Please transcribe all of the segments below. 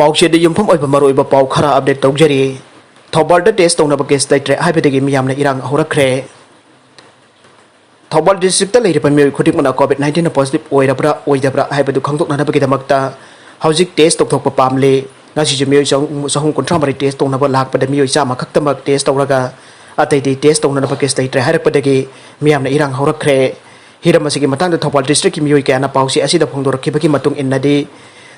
पाउशेद युमफम ओइबा मरोइबा पाउ खरा अपडेट तौजरी थौबाल टेस्ट तौनब केस लेट्रे हाइबेदगी मियामना इरांग होरखरे थौबाल डिस्ट्रिक्ट लेरिबा मियोय खुदिकमना कोविड-19 पॉजिटिव ओइरबरा ओइदबरा हाइबेदु खंगदोकनानबगीदमक्ता हौजिक टेस्ट तौथोकपा पामले ngasi miyoy sahung kontra mari test tongna ba lakpada miyoy sama khaktamak test tawraga ataydi test tongna ba kes taitre harapadagi miyamna irang horakre hiram asigi matangda Thopal district ki miyoy kana pausi asida phongdorakibagi matung innadi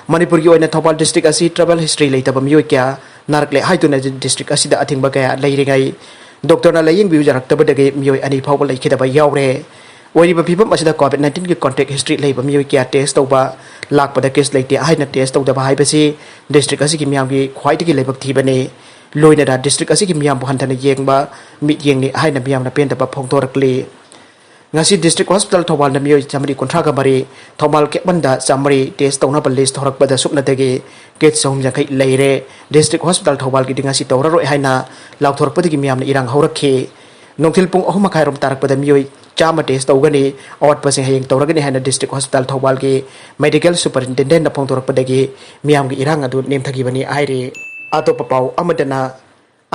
Manipur ki oina Thopal district asi travel history leitaba miyoy kya narakle haituna district asida athingba kaya leiringai doctor na laying biu jaraktabadagi miyoy ani phawba leikidaba yawre ओरिबा फिबम असिदा कोविड-19 की contact history लेबा मियोय क्या test तौबा लाकपदा case लेते हाइना test तौदबा हाइबसी district असि की मियाम की ख्वाइदगी लेबक थीबने लोइनदा district असि की मियाम बहनथना येंगबा मिट येंगनि हाइना मियामना पेंदबा फोंगतोरकले ngasi district hospital Thobal na miyoy chamari kontraga mari Thobal ke banda chamari test tawna ba list thorakbada supnadagi get som jakai leire district hospital Thobal ki dingasi tawraro haina laukthorpadi ki miyamna irang haurakhe nongthil pung ahuma khairom tarakpada miyoy chama test tawgani awat pasing hayeng tawragani haina district hospital Thobal ki medical superintendent na phongthorakpadagi miyam ki irang adu nemthagibani aire atopa pau amadana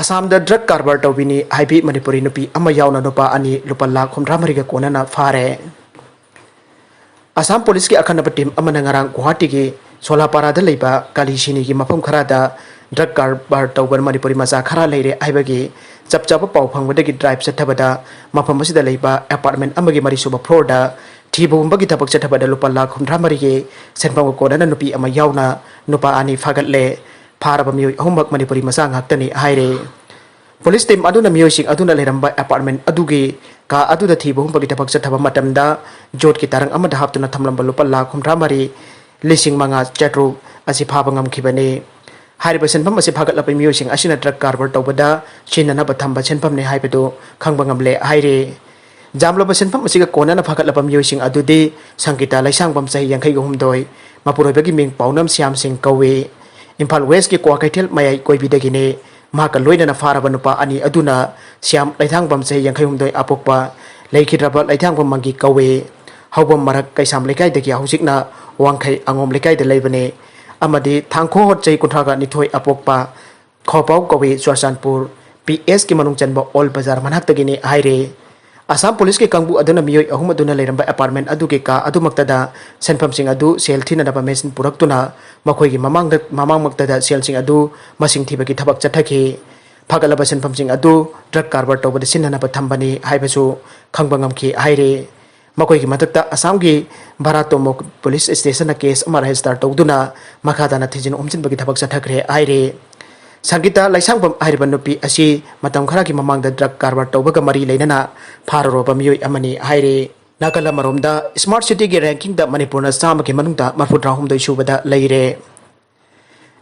Assam da drug carbar tawbini haibi Manipuri nupi ama yauna nupa ani lupa lakh khomra mariga konana fare Assam police ki akhanaba team amana ngarang Guwahati ki Solapara da leiba Kalisini ki mafam khara da drug carbar tawban Manipuri maza khara leire aibagi chapchapa pau phangwadagi drive chathabada mafam asida leiba apartment amagi mari suba floor da thibumba gi thabak chathabada lupa lakh khomra marige senpang konana nupi ama yauna nupa ani fagatle Faraba miyoy ahumbak Manipuri masa ngaktani haire police team aduna miyoy sing aduna leramba apartment adugi ka aduda thibu humbagi tabak chathaba matamda jot ki tarang amada haptuna thamlamba lupa lakh khomra mari lising manga chatru asi phaba ngamkhibane hariba senpam asi phagatlapa miyoy sing asina drug carbar tawbada chinana ba thamba senpam ne haibedo khangba ngamle haire jamlaba senpam asiga konana phagatlapa miyoy sing adudi sangkita laisangbam sahi 62 mapuroibagi ming paunam siam sing kawe Impal West ki Kwakaitel mayai koibidagine maka loinana faraba nupa ani aduna siam laithangbam sahi 62 apokpa leikidraba laithangbam mangi kawe haubam marak kaisam lekai dagi hausikna wangkhai angom lekai de leibane amadi thangkho hot chei kunthraga nithoi apokpa khopau kawe Churchanpur PS ki manung chanba all bazar manak tagine haire Assam police ke kangbu aduna miyoy ahum aduna leiramba apartment aduge ka adumaktada senpam sing adu sel thina daba mesin puraktuna makhoi gi mamang maktada sel sing adu masing thibagi thabak chathaki phagalaba senpam sing adu drug carbar tawbada sinna ba thambani haibasu khangbangam ki haire makhoi gi matakta Assam gi Bharatomok police station na case amara register tawduna makhada na thijin umjin bagi thabak chathakre haire Sangita laisangbam hariba nupi asi matam khara ki mamangda drug carbar tawbaga mari leinana pharoroba miyoy amani haire nakala maromda smart city ki ranking da Manipur na sama ki manungda marfutra humdoi subada leire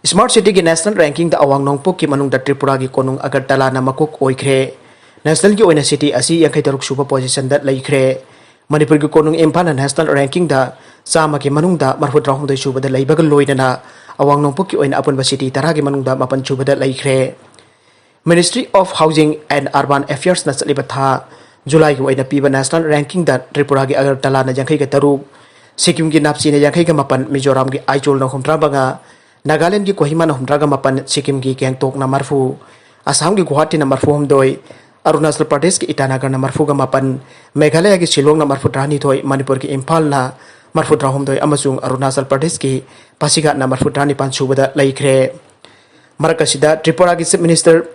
smart city ki national ranking da awang nongpok ki manungda Tripura ki konung Agartala na makok oikhre national ki oina city asi 63 suba position da leikre Manipur ki konung Imphal na national ranking da sama ki manungda marfutra humdoi subada leibaga loinana awang nongpok ki oina apunba city taragi manungda mapan chubada laikre Ministry of Housing and Urban Affairs na saliba tha July ki oina piba national ranking da Tripura ki Agartala na 63 Sikkim ki Napsi na 64 Mizoram ki Aichol na 13 Nagaland ki Kohima na 18 Sikkim ki Gangtok na marfu Assam ki Guwahati na marfu 2 Arunachal Pradesh ki Itanagar na marfu 8 Meghalaya ki Shillong na marfu 2 Manipur ki Imphal na marfu 2 amasung Arunachal Pradesh ki Pasigat na marfu 2 subada laikre marakasida Tripura ki Chief Minister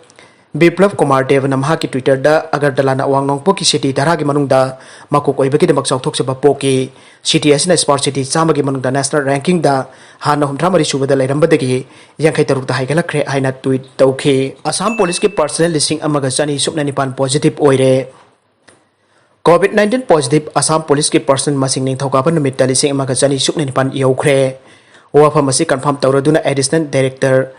Biplav Kumar Dev na maha ki Twitter da Agartala na awang nongpok ki city daragi manungda makuk oibaki demak chawthok se bapo ki city asina smart city chamagi manungda national ranking da hana humthra mari subada lairambadagi 63 da haigalakre haina tweet tawkhe Assam police ki personnel listing amaga chani subnanipan positive oire COVID-19 positive Assam police ki person masing ning thokaba numit da lising amaga chani subnanipan yaukhre wafam asi confirm tawraduna additional director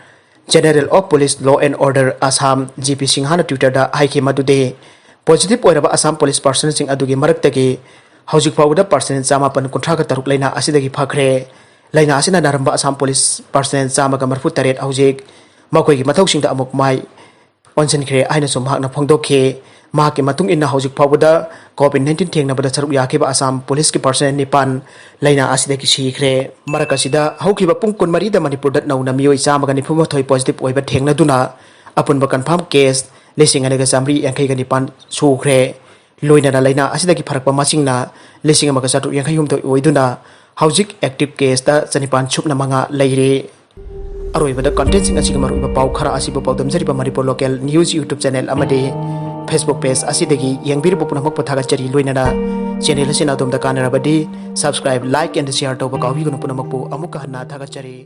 General of Police Law and Order Assam GP Singhana Twitter da haiki madude positive oiraba Assam police person sing adugi maraktagi hojik fawda person chama pan kunthra ka taruk laina asidagi phakre laina asina naramba Assam police person chama ka marfu taret hojik makoi gi mathau sing da amuk mai onsen khre aina som hakna phongdokhe ꯃꯍꯥꯛꯀꯤ ꯃꯇꯨꯡ ꯏꯟꯅ ꯍꯧꯖꯤꯛ ꯐꯥꯎꯕꯗ COVID-19 ꯊꯦꯡꯅꯕꯗ ꯁꯔꯨꯛ ꯌꯥꯈꯤꯕ ꯑꯁꯥꯝ ꯄꯨꯂꯤꯁꯀꯤ personal 9 ꯂꯩꯅꯥ ꯑꯁꯤꯗꯒꯤ ꯁꯤꯈ꯭ꯔꯦ ꯃꯔꯛ ꯑꯁꯤꯗ ꯍꯧꯈꯤꯕ ꯄꯨꯡ 24ꯗ ꯃꯅꯤꯄꯨꯔꯗ ꯅꯧꯅ ꯃꯤꯑꯣꯏ 194 ꯄꯣꯖꯤꯇꯤꯚ ꯑꯣꯏꯕ ꯊꯦꯡꯅꯗꯨꯅ ꯑꯄꯨꯟꯕ ꯀꯟꯐꯥꯔꯝ ꯀꯦꯁ 2,989 ꯁꯨꯈ꯭ꯔꯦ ꯂꯣꯏꯅꯅ ꯂꯩꯅꯥ ꯑꯁꯤꯗꯒꯤ ꯐꯔꯛꯄ ꯃꯁꯤꯡꯅ 1,783 ꯑꯣꯏꯗꯨꯅ ꯍꯧꯖꯤꯛ ꯑꯦꯛꯇꯤꯚ ꯀꯦꯁꯇ 905 ꯂꯩꯔꯦ अरोइबदा कंटेंट असिग मरुइबा पाउ खरा असिबो पाउदमजरिबा Manipur local news YouTube channel अमदे फेसबुक पेज असिदगी यंगबिरबो पुनमक पथागचरी लोइनना चैनल असिना दोमदा कानरबदी सब्सक्राइब लाइक एंड शेयर तौबा काउबीगनु पुनमकपु अमुक हन्ना थागचरी।